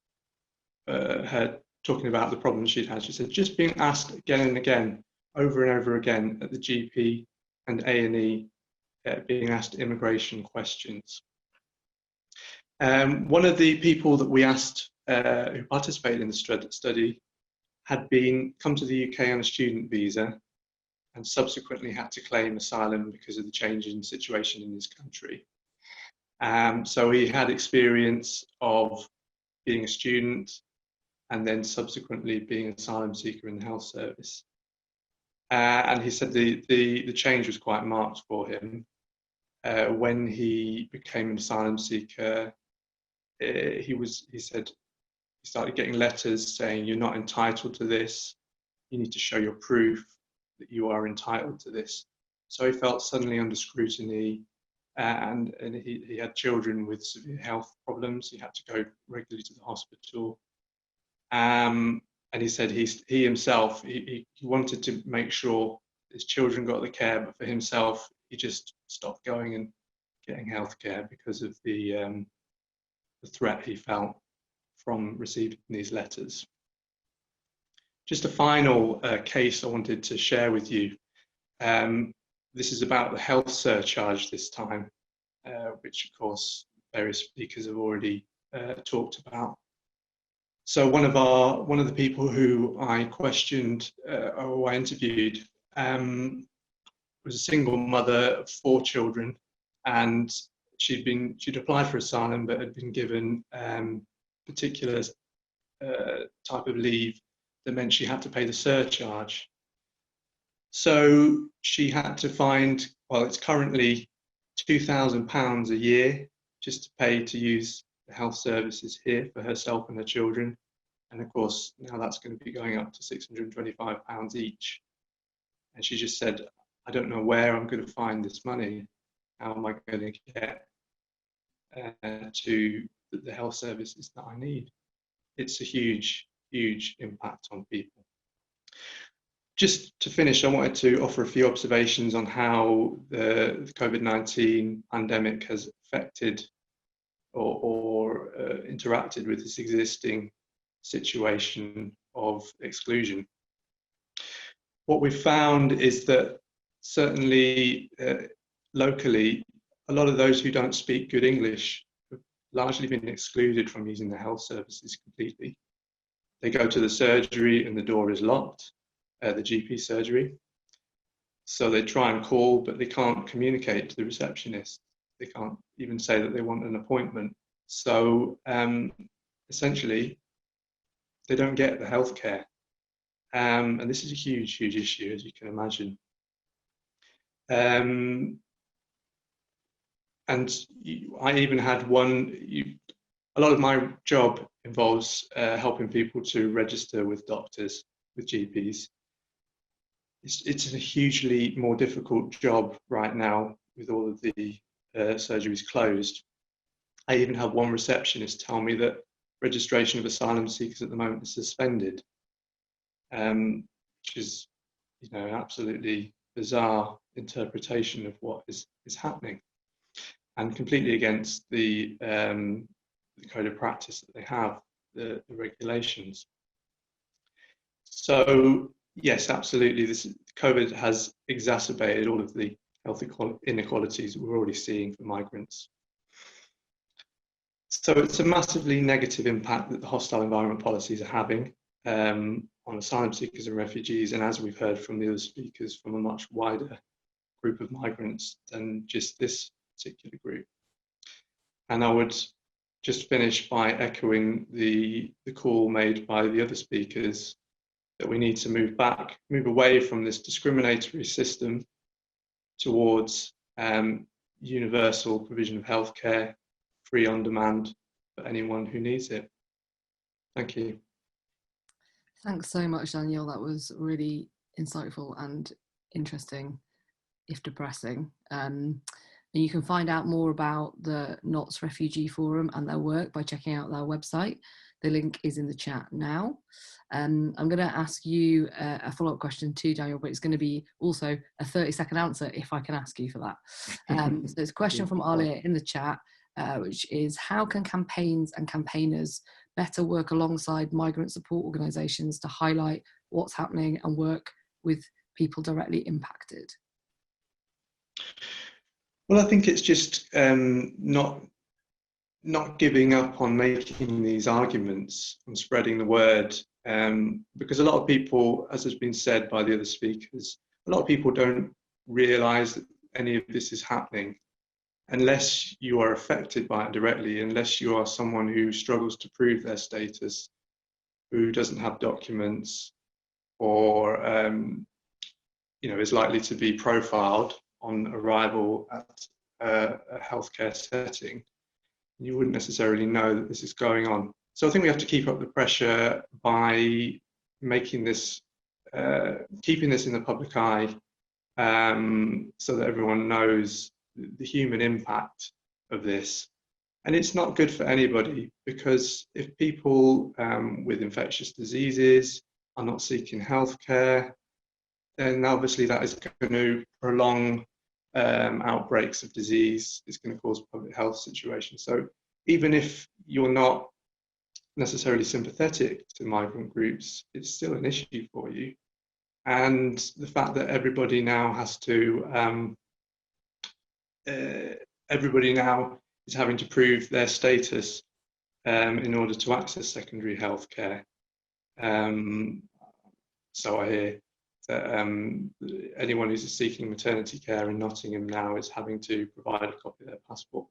her talking about the problems she'd had. She said, just being asked again and again, over and over again at the GP and A&E, being asked immigration questions. One of the people that we asked who participated in the study had come to the UK on a student visa and subsequently had to claim asylum because of the change in situation in his country. So he had experience of being a student and then subsequently being an asylum seeker in the health service. And he said the change was quite marked for him. When he became an asylum seeker, he said he started getting letters saying, "You're not entitled to this. You need to show your proof that you are entitled to this." So he felt suddenly under scrutiny, and he had children with severe health problems. He had to go regularly to the hospital. And he said he himself wanted to make sure his children got the care, but for himself, he just stopped going and getting healthcare because of the threat he felt from receiving these letters. Just a final case I wanted to share with you. This is about the health surcharge this time, which of course various speakers have already talked about. So one of the people who I questioned or I interviewed was a single mother of 4 children, and she'd applied for asylum but had been given particular type of leave that meant she had to pay the surcharge. So she had to find, well, it's currently £2,000 a year just to pay to use the health services here for herself and her children. And of course, now that's going to be going up to £625 each. And she just said, I don't know where I'm going to find this money. How am I going to get to the health services that I need? It's a huge, huge impact on people. Just to finish, I wanted to offer a few observations on how the COVID-19 pandemic has affected or interacted with this existing situation of exclusion. What we've found is that certainly locally, a lot of those who don't speak good English have largely been excluded from using the health services completely. They go to the surgery and the door is locked, the GP surgery. So they try and call, but they can't communicate to the receptionist. They can't even say that they want an appointment. So essentially, they don't get the healthcare. And this is a huge, huge issue, as you can imagine. I even had a lot of my job involves helping people to register with doctors, with GPs. It's a hugely more difficult job right now with all of the surgeries closed. I even had one receptionist tell me that registration of asylum seekers at the moment is suspended, which is, absolutely bizarre interpretation of what is happening, and completely against the code of practice that they have, the regulations. So yes, absolutely, COVID has exacerbated all of the health inequalities that we're already seeing for migrants. So it's a massively negative impact that the hostile environment policies are having on asylum seekers and refugees, and as we've heard from the other speakers, from a much wider group of migrants than just this particular group. And I would just finish by echoing the call made by the other speakers that we need to move away from this discriminatory system towards universal provision of healthcare, free on demand for anyone who needs it. Thank you. Thanks so much, Daniel. That was really insightful and interesting, if depressing. And you can find out more about the Notts Refugee Forum and their work by checking out their website. The link is in the chat now. I'm going to ask you a follow-up question too, Daniel, but it's going to be also a 30-second answer if I can ask you for that. So there's a question from Aliya in the chat, which is, how can campaigns and campaigners better work alongside migrant support organisations to highlight what's happening and work with people directly impacted? Well, I think it's just not giving up on making these arguments and spreading the word, because a lot of people, as has been said by the other speakers, a lot of people don't realise that any of this is happening unless you are affected by it directly, unless you are someone who struggles to prove their status, who doesn't have documents, or is likely to be profiled on arrival at a healthcare setting. You wouldn't necessarily know that this is going on. So I think we have to keep up the pressure by making this, keeping this in the public eye, so that everyone knows the human impact of this. And it's not good for anybody, because if people with infectious diseases are not seeking healthcare, then obviously that is going to prolong outbreaks of disease. It's going to cause public health situations. So even if you're not necessarily sympathetic to migrant groups, it's still an issue for you. And the fact that everybody now has to, everybody now is having to prove their status in order to access secondary healthcare. So I hear that anyone who's seeking maternity care in Nottingham now is having to provide a copy of their passport.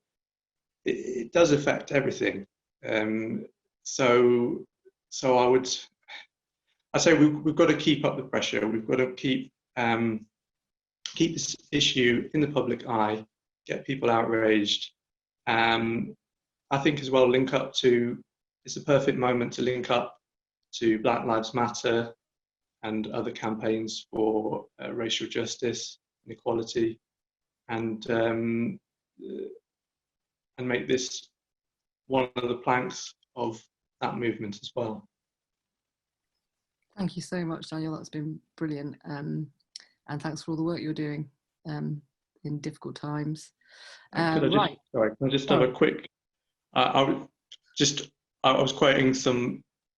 It does affect everything. So I'd say we've got to keep up the pressure. We've got to keep this issue in the public eye, get people outraged. I think as well, it's a perfect moment to link up to Black Lives Matter and other campaigns for racial justice and equality, and make this one of the planks of that movement as well. Thank you so much, Daniel. That's been brilliant, and thanks for all the work you're doing in difficult times. Can I just have a quick? I was quoting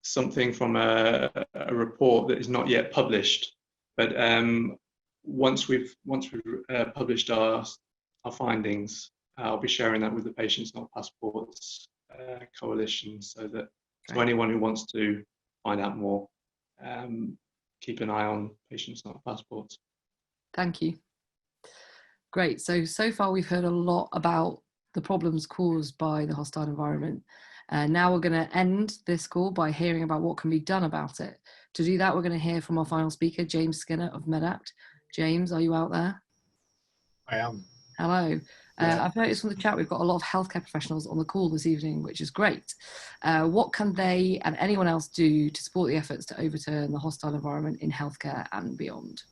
something from a report that is not yet published, but once we've published our findings, I'll be sharing that with the Patients Not Passports coalition, so that anyone who wants to find out more. Keep an eye on patients, not passports. Thank you. Great. So far we've heard a lot about the problems caused by the hostile environment. Now we're going to end this call by hearing about what can be done about it. To do that, we're going to hear from our final speaker, James Skinner of Medact. James, are you out there? I am. Hello. Yeah. I've noticed from the chat we've got a lot of healthcare professionals on the call this evening, which is great. What can they and anyone else do to support the efforts to overturn the hostile environment in healthcare and beyond?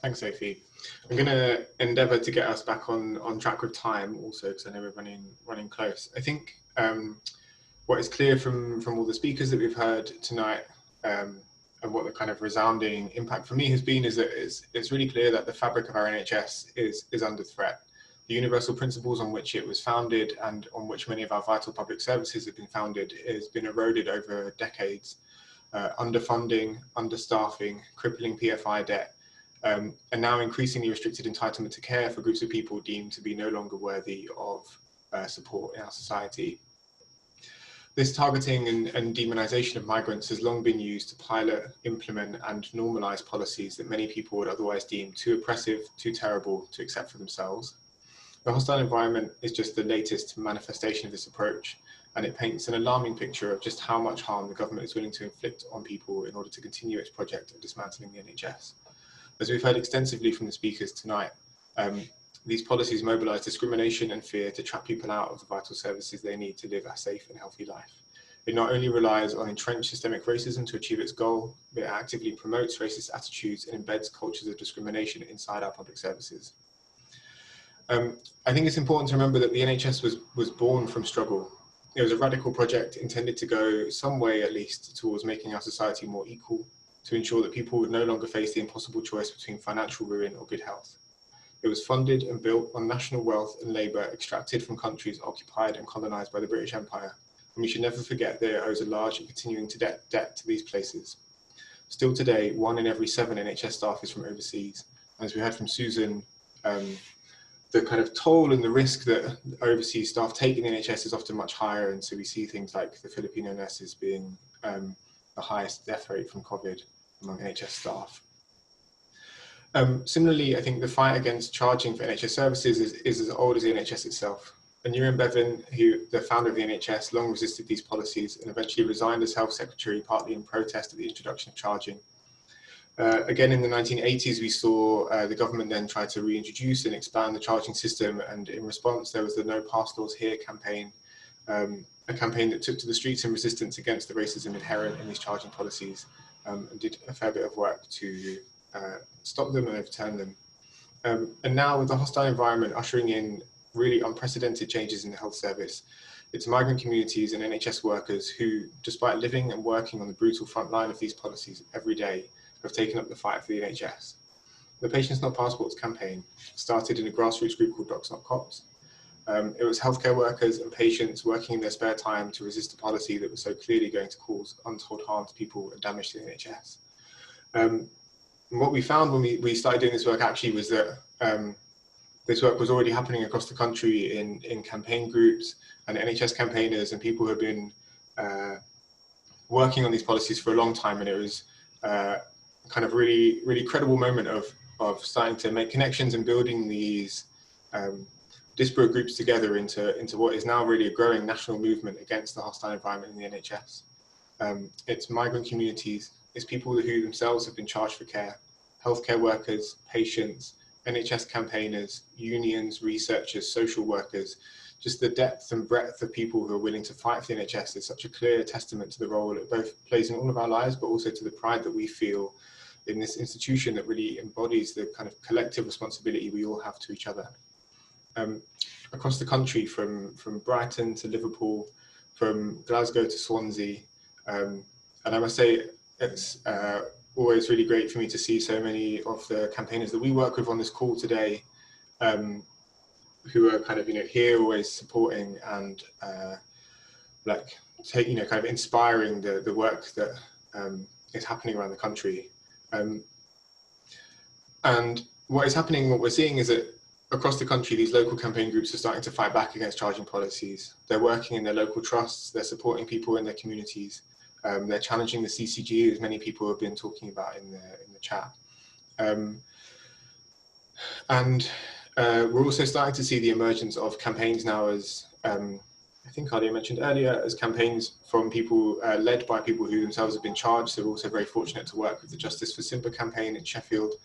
Thanks, Sophie. I'm going to endeavour to get us back on track with time also, because I know we're running close. I think what is clear from all the speakers that we've heard tonight, and what the kind of resounding impact for me has been, is that it's really clear that the fabric of our NHS is under threat. The universal principles on which it was founded and on which many of our vital public services have been founded has been eroded over decades. Underfunding, understaffing, crippling PFI debt, and now increasingly restricted entitlement to care for groups of people deemed to be no longer worthy of support in our society. This targeting and demonisation of migrants has long been used to pilot, implement and normalise policies that many people would otherwise deem too oppressive, too terrible to accept for themselves. The hostile environment is just the latest manifestation of this approach, and it paints an alarming picture of just how much harm the government is willing to inflict on people in order to continue its project of dismantling the NHS. As we've heard extensively from the speakers tonight, these policies mobilise discrimination and fear to trap people out of the vital services they need to live a safe and healthy life. It not only relies on entrenched systemic racism to achieve its goal, but it actively promotes racist attitudes and embeds cultures of discrimination inside our public services. I think it's important to remember that the NHS was born from struggle. It was a radical project intended to go some way, at least, towards making our society more equal, to ensure that people would no longer face the impossible choice between financial ruin or good health. It was funded and built on national wealth and labour extracted from countries occupied and colonised by the British Empire, and we should never forget that it owes a large and continuing debt to these places. Still today, 1 in every 7 NHS staff is from overseas. As we heard from Susan, the kind of toll and the risk that overseas staff take in the NHS is often much higher, and so we see things like the Filipino nurses being the highest death rate from COVID among NHS staff. Similarly, I think the fight against charging for NHS services is as old as the NHS itself. Aneurin Bevan, the founder of the NHS, long resisted these policies and eventually resigned as Health Secretary, partly in protest of the introduction of charging. Again, in the 1980s, we saw the government then try to reintroduce and expand the charging system, and in response, there was the No Pass Laws Here campaign, a campaign that took to the streets in resistance against the racism inherent in these charging policies, and did a fair bit of work to stop them and overturn them. And now, with the hostile environment ushering in really unprecedented changes in the health service, it's migrant communities and NHS workers who, despite living and working on the brutal front line of these policies every day, have taken up the fight for the NHS. The Patients Not Passports campaign started in a grassroots group called Docs Not Cops. It was healthcare workers and patients working in their spare time to resist a policy that was so clearly going to cause untold harm to people and damage to the NHS. And what we found when we started doing this work actually was that this work was already happening across the country in campaign groups, and NHS campaigners and people who have been working on these policies for a long time, and it was kind of really credible moment of starting to make connections and building these disparate groups together into what is now really a growing national movement against the hostile environment in the NHS. It's migrant communities, it's people who themselves have been charged for care, healthcare workers, patients, NHS campaigners, unions, researchers, social workers. Just the depth and breadth of people who are willing to fight for the NHS is such a clear testament to the role it both plays in all of our lives, but also to the pride that we feel in this institution that really embodies the kind of collective responsibility we all have to each other. Across the country, from Brighton to Liverpool, from Glasgow to Swansea, and I must say it's always really great for me to see so many of the campaigners that we work with on this call today, who are kind of here always supporting and kind of inspiring the work that is happening around the country. And what is happening, what we're seeing is that across the country, these local campaign groups are starting to fight back against charging policies. They're working in their local trusts, they're supporting people in their communities, They're challenging the CCG, as many people have been talking about in the chat. We're also starting to see the emergence of campaigns now, as I think Aliya mentioned earlier, as campaigns from people led by people who themselves have been charged. So we're also very fortunate to work with the Justice for Simba campaign in Sheffield,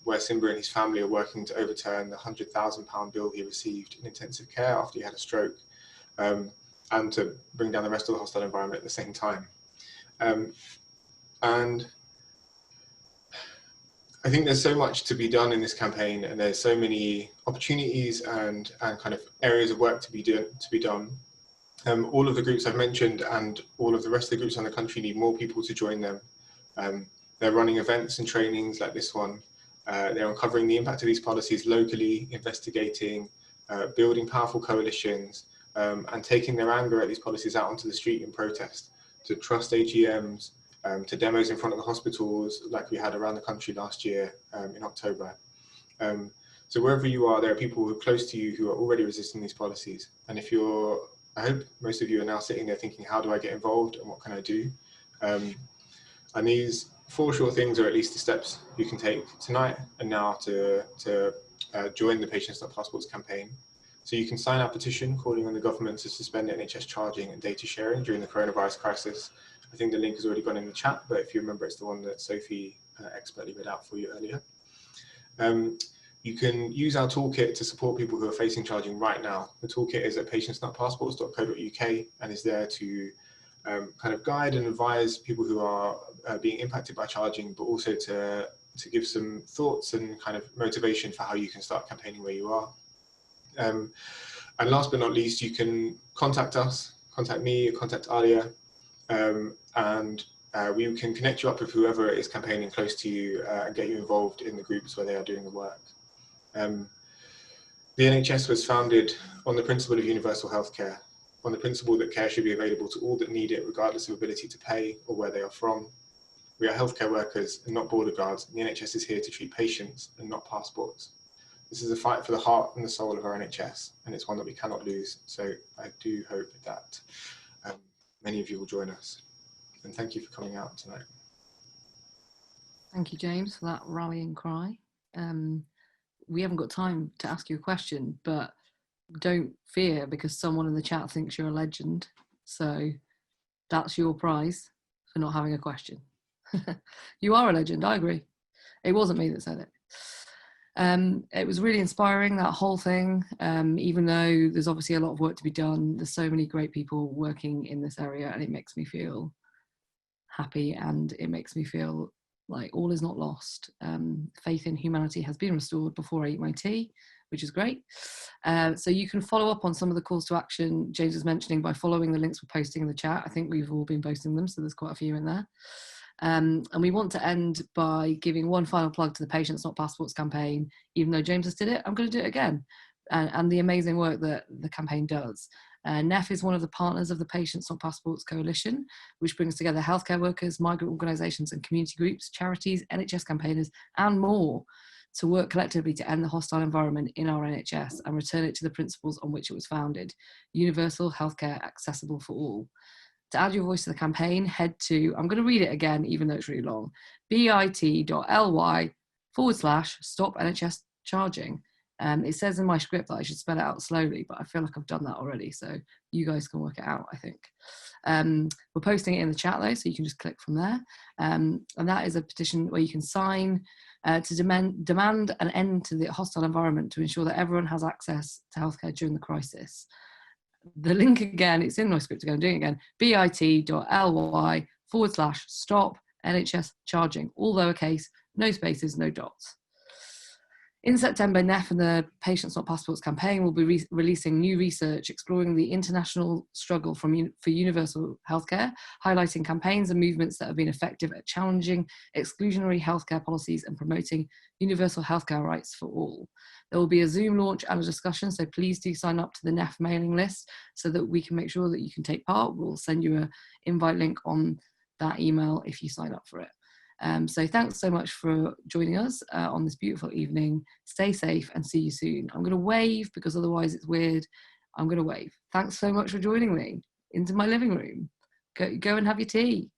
where Simba and his family are working to overturn the £100,000 bill he received in intensive care after he had a stroke, and to bring down the rest of the hostile environment at the same time. And I think there's so much to be done in this campaign, and there's so many opportunities and kind of areas of work to be done. All of the groups I've mentioned and all of the rest of the groups around the country need more people to join them. They're running events and trainings like this one. They're uncovering the impact of these policies locally, investigating, building powerful coalitions, and taking their anger at these policies out onto the street in protest, to trust AGMs, to demos in front of the hospitals like we had around the country last year in October. So wherever you are, there are people who are close to you who are already resisting these policies. And if you're, I hope most of you are now sitting there thinking, how do I get involved and what can I do? And these 4 short things are at least the steps you can take tonight and now to join the Patients Not Passports campaign. So you can sign our petition calling on the government to suspend NHS charging and data sharing during the coronavirus crisis. I think the link has already gone in the chat, but if you remember, it's the one that Sophie expertly read out for you earlier. You can use our toolkit to support people who are facing charging right now. The toolkit is at patientsnotpassports.co.uk and is there to kind of guide and advise people who are being impacted by charging, but also to give some thoughts and kind of motivation for how you can start campaigning where you are. And last but not least, you can contact us, contact me, contact Aliya, and we can connect you up with whoever is campaigning close to you and get you involved in the groups where they are doing the work. The NHS was founded on the principle of universal healthcare, on the principle that care should be available to all that need it, regardless of ability to pay or where they are from. We are healthcare workers and not border guards, and the NHS is here to treat patients and not passports. This is a fight for the heart and the soul of our NHS, and it's one that we cannot lose. So I do hope that many of you will join us. And thank you for coming out tonight. Thank you, James, for that rallying cry. We haven't got time to ask you a question, but don't fear, because someone in the chat thinks you're a legend. So that's your prize for not having a question. You are a legend, I agree. It wasn't me that said it. It was really inspiring, that whole thing, even though there's obviously a lot of work to be done. There's so many great people working in this area, and it makes me feel happy, and it makes me feel like all is not lost. Faith in humanity has been restored before I eat my tea, which is great. So you can follow up on some of the calls to action James was mentioning by following the links we're posting in the chat. I think we've all been posting them, so there's quite a few in there. And we want to end by giving one final plug to the Patients Not Passports campaign. Even though James has did it, I'm going to do it again. And the amazing work that the campaign does. NEF is one of the partners of the Patients Not Passports Coalition, which brings together healthcare workers, migrant organisations and community groups, charities, NHS campaigners and more to work collectively to end the hostile environment in our NHS and return it to the principles on which it was founded: universal healthcare accessible for all. To add your voice to the campaign, head to, I'm going to read it again, even though it's really long, bit.ly/stop NHS charging. It says in my script that I should spell it out slowly, but I feel like I've done that already, so you guys can work it out, I think. We're posting it in the chat though, so you can just click from there. And that is a petition where you can sign to demand an end to the hostile environment to ensure that everyone has access to healthcare during the crisis. The link again, it's in my script again, I'm doing it again, bit.ly/stop NHS charging, all lowercase, no spaces, no dots. In September, NEF and the Patients Not Passports campaign will be releasing new research exploring the international struggle for universal healthcare, highlighting campaigns and movements that have been effective at challenging exclusionary healthcare policies and promoting universal healthcare rights for all. There will be a Zoom launch and a discussion, so please do sign up to the NEF mailing list so that we can make sure that you can take part. We'll send you an invite link on that email if you sign up for it. So thanks so much for joining us on this beautiful evening. Stay safe and see you soon. I'm going to wave because otherwise it's weird. I'm going to wave. Thanks so much for joining me into my living room. go and have your tea.